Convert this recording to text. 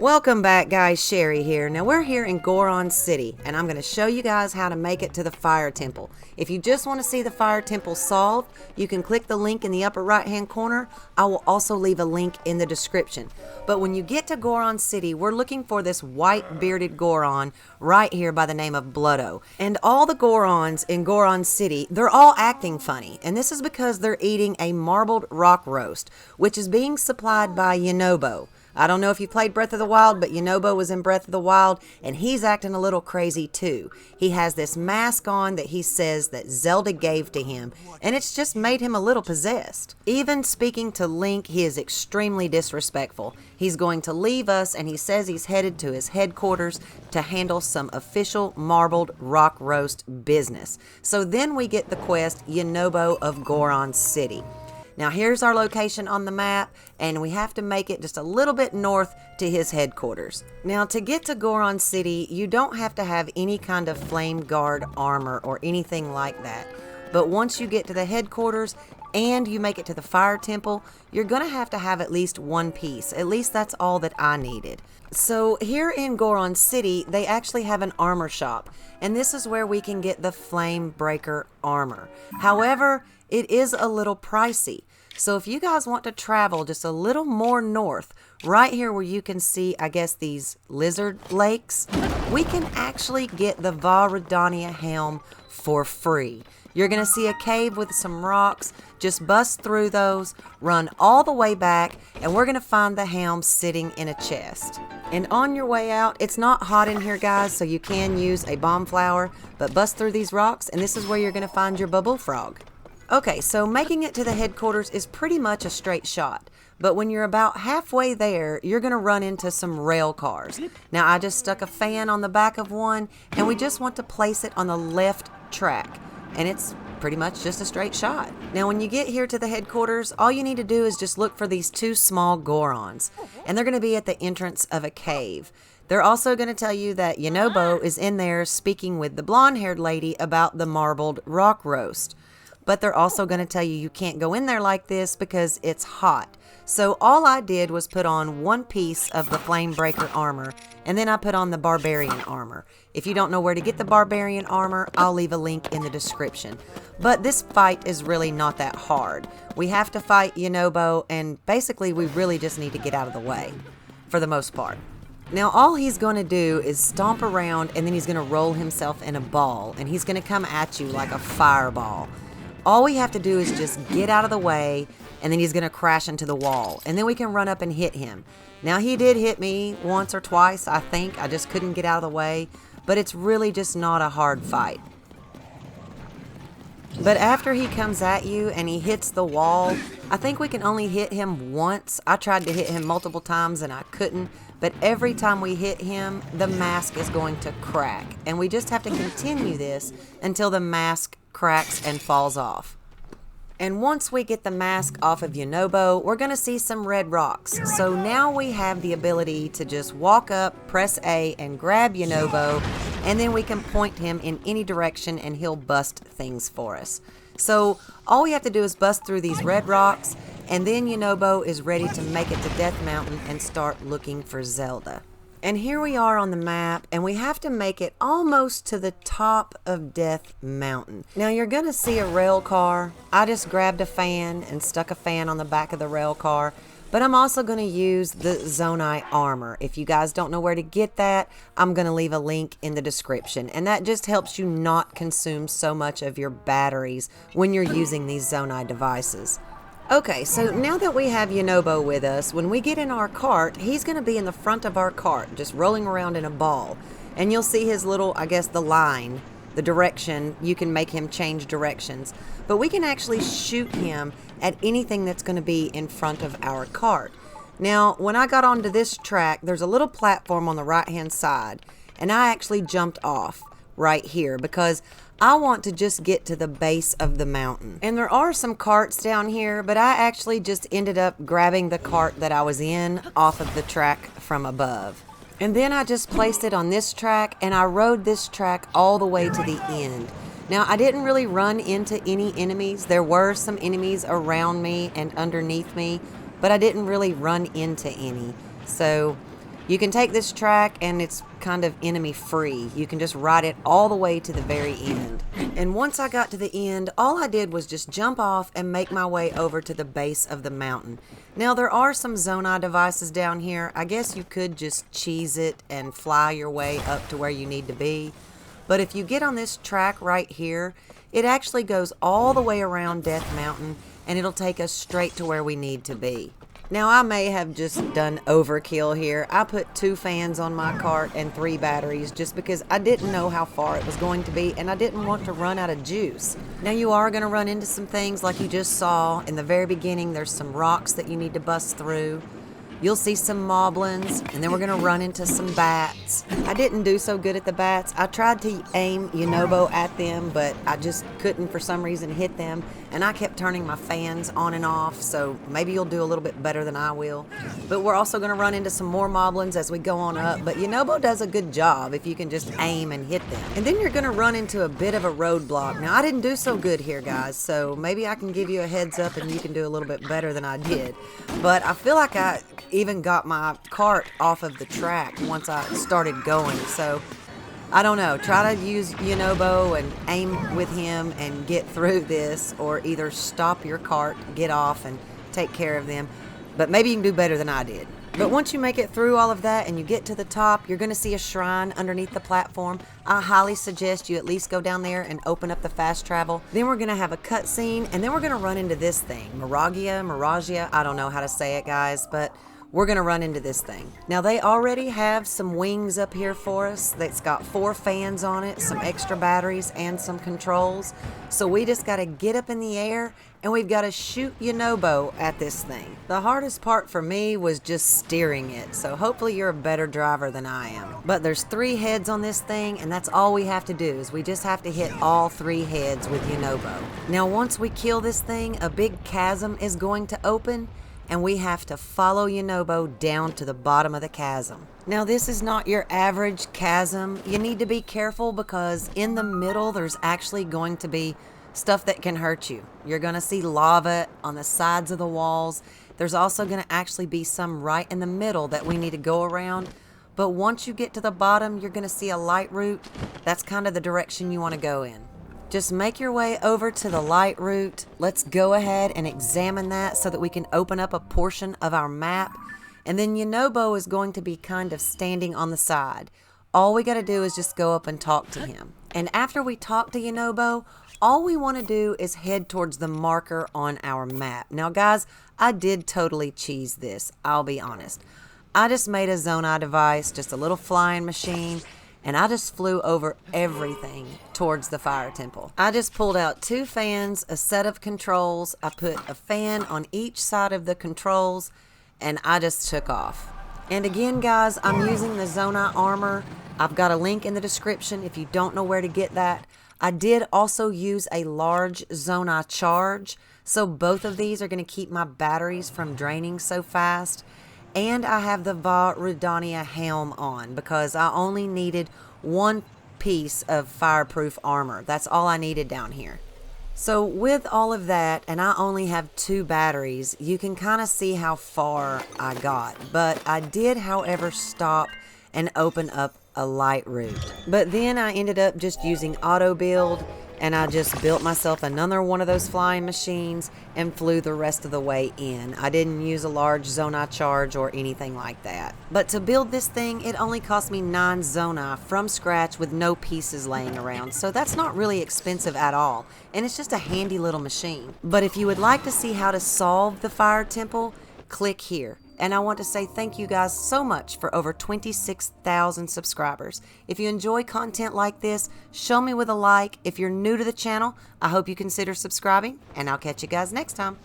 Welcome back, guys. Sherry here. Now we're here in Goron City, and I'm going to show you guys how to make it to the fire temple. If you just want to see the fire temple solved, you can click the link in the upper right hand corner. I will also leave a link in the description. But when you get to Goron City, we're looking for this white bearded Goron right here by the name of Bloodo. And all the Gorons in Goron City, they're all acting funny, and this is because they're eating a marbled rock roast, which is being supplied by Yunobo. I don't know if you played Breath of the Wild, but Yunobo was in Breath of the Wild, and he's acting a little crazy too. He has this mask on that he says that Zelda gave to him, and it's just made him a little possessed. Even speaking to Link, he is extremely disrespectful. He's going to leave us, and he says he's headed to his headquarters to handle some official marbled rock roast business. So then we get the quest Yunobo of Goron City. Now here's our location on the map, and we have to make it just a little bit north to his headquarters. Now to get to Goron City, you don't have to have any kind of flame guard armor or anything like that. But once you get to the headquarters and you make it to the fire temple, you're going to have at least one piece. At least that's all that I needed. So here in Goron City, they actually have an armor shop, and this is where we can get the flame breaker armor. However, it is a little pricey. So if you guys want to travel just a little more north, right here where you can see, I guess, these lizard lakes, we can actually get the Barbarian Helm for free. You're going to see a cave with some rocks. Just bust through those, run all the way back, and we're going to find the helm sitting in a chest. And on your way out, it's not hot in here, guys, so you can use a bomb flower, but bust through these rocks, and this is where you're going to find your bubble frog. Okay, so making it to the headquarters is pretty much a straight shot. But when you're about halfway there, you're going to run into some rail cars. Now, I just stuck a fan on the back of one, and we just want to place it on the left track. And it's pretty much just a straight shot. Now, when you get here to the headquarters, all you need to do is just look for these two small Gorons. And they're going to be at the entrance of a cave. They're also going to tell you that Yunobo is in there speaking with the blonde-haired lady about the marbled rock roast. But they're also going to tell you can't go in there like this because it's hot. So all I did was put on one piece of the flame breaker armor, and then I put on the Barbarian Armor. If you don't know where to get the Barbarian Armor, I'll leave a link in the description. But this fight is really not that hard. We have to fight Yunobo, and basically we really just need to get out of the way, for the most part. Now all he's going to do is stomp around, and then he's going to roll himself in a ball, and he's going to come at you like a fireball. All we have to do is just get out of the way, and then he's going to crash into the wall. And then we can run up and hit him. Now, he did hit me once or twice, I think. I just couldn't get out of the way. But it's really just not a hard fight. But after he comes at you and he hits the wall, I think we can only hit him once. I tried to hit him multiple times and I couldn't. But every time we hit him, the mask is going to crack. And we just have to continue this until the mask cracks and falls off. And once we get the mask off of Yunobo, we're going to see some red rocks. So now we have the ability to just walk up, press A, and grab Yunobo, and then we can point him in any direction and he'll bust things for us. So all we have to do is bust through these red rocks, and then Yunobo is ready to make it to Death Mountain and start looking for Zelda. And here we are on the map, and we have to make it almost to the top of Death Mountain. Now you're going to see a rail car. I just grabbed a fan and stuck a fan on the back of the rail car. But I'm also going to use the Zonaite Armor. If you guys don't know where to get that, I'm going to leave a link in the description. And that just helps you not consume so much of your batteries when you're using these Zonaite devices. Okay, so now that we have Yunobo with us, when we get in our cart, he's going to be in the front of our cart, just rolling around in a ball. And you'll see his little, I guess, the line, the direction. You can make him change directions. But we can actually shoot him at anything that's going to be in front of our cart. Now, when I got onto this track, there's a little platform on the right-hand side. And I actually jumped off right here because I want to just get to the base of the mountain. And there are some carts down here, but I actually just ended up grabbing the cart that I was in off of the track from above. And then I just placed it on this track, and I rode this track all the way to the end. Now, I didn't really run into any enemies. There were some enemies around me and underneath me, but I didn't really run into any. So You can take this track and it's kind of enemy free. You can just ride it all the way to the very end. And once I got to the end, all I did was just jump off and make my way over to the base of the mountain. Now there are some Zonaite devices down here. I guess you could just cheese it and fly your way up to where you need to be. But if you get on this track right here, it actually goes all the way around Death Mountain and it'll take us straight to where we need to be. Now I may have just done overkill here. I put 2 fans on my cart and 3 batteries just because I didn't know how far it was going to be and I didn't want to run out of juice. Now you are going to run into some things like you just saw. In the very beginning there's some rocks that you need to bust through. You'll see some moblins, and then we're going to run into some bats. I didn't do so good at the bats. I tried to aim Yunobo at them, but I just couldn't for some reason hit them, and I kept turning my fans on and off, so maybe you'll do a little bit better than I will. But we're also going to run into some more moblins as we go on up, but Yunobo does a good job if you can just aim and hit them. And then you're going to run into a bit of a roadblock. Now, I didn't do so good here, guys, so maybe I can give you a heads up and you can do a little bit better than I did. But I feel like I even got my cart off of the track once I started going, so I don't know. Try to use Yunobo and aim with him and get through this, or either stop your cart, get off and take care of them, but maybe you can do better than I did. But once you make it through all of that and you get to the top, you're going to see a shrine underneath the platform. I highly suggest you at least go down there and open up the fast travel. Then we're going to have a cutscene, and then we're going to run into this thing. Miragia, I don't know how to say it, guys, but we're going to run into this thing. Now, they already have some wings up here for us that's got 4 fans on it, some extra batteries, and some controls. So we just got to get up in the air, and we've got to shoot Yunobo at this thing. The hardest part for me was just steering it, so hopefully you're a better driver than I am. But there's 3 heads on this thing, and that's all we have to do, is we just have to hit all 3 heads with Yunobo. Now, once we kill this thing, a big chasm is going to open, and we have to follow Yunobo down to the bottom of the chasm. Now, this is not your average chasm. You need to be careful because in the middle there's actually going to be stuff that can hurt you. You're going to see lava on the sides of the walls. There's also going to actually be some right in the middle that we need to go around. But once you get to the bottom, you're going to see a light route. That's kind of the direction you want to go in. Just make your way over to the light route. Let's go ahead and examine that so that we can open up a portion of our map. And then Yunobo is going to be kind of standing on the side. All we got to do is just go up and talk to him. And after we talk to Yunobo, all we want to do is head towards the marker on our map. Now, guys, I did totally cheese this, I'll be honest. I just made a Zonaite device, just a little flying machine, and I just flew over everything towards the fire temple. I just pulled out 2 fans, a set of controls. I put a fan on each side of the controls, and I just took off. And again, guys, I'm using the Zonaite Armor. I've got a link in the description if you don't know where to get that. I did also use a large Zonaite charge, so both of these are going to keep my batteries from draining so fast. And I have the Va Rudania Helm on because I only needed 1 piece of fireproof armor. That's all I needed down here. So with all of that, and I only have 2 batteries, you can kind of see how far I got. But I did, however, stop and open up a light route. But then I ended up just using auto build, and I just built myself another one of those flying machines and flew the rest of the way in. I didn't use a large Zonaite charge or anything like that. But to build this thing, it only cost me 9 Zonaite from scratch with no pieces laying around. So that's not really expensive at all. And it's just a handy little machine. But if you would like to see how to solve the fire temple, click here. And I want to say thank you guys so much for over 26,000 subscribers. If you enjoy content like this, show me with a like. If you're new to the channel, I hope you consider subscribing, and I'll catch you guys next time.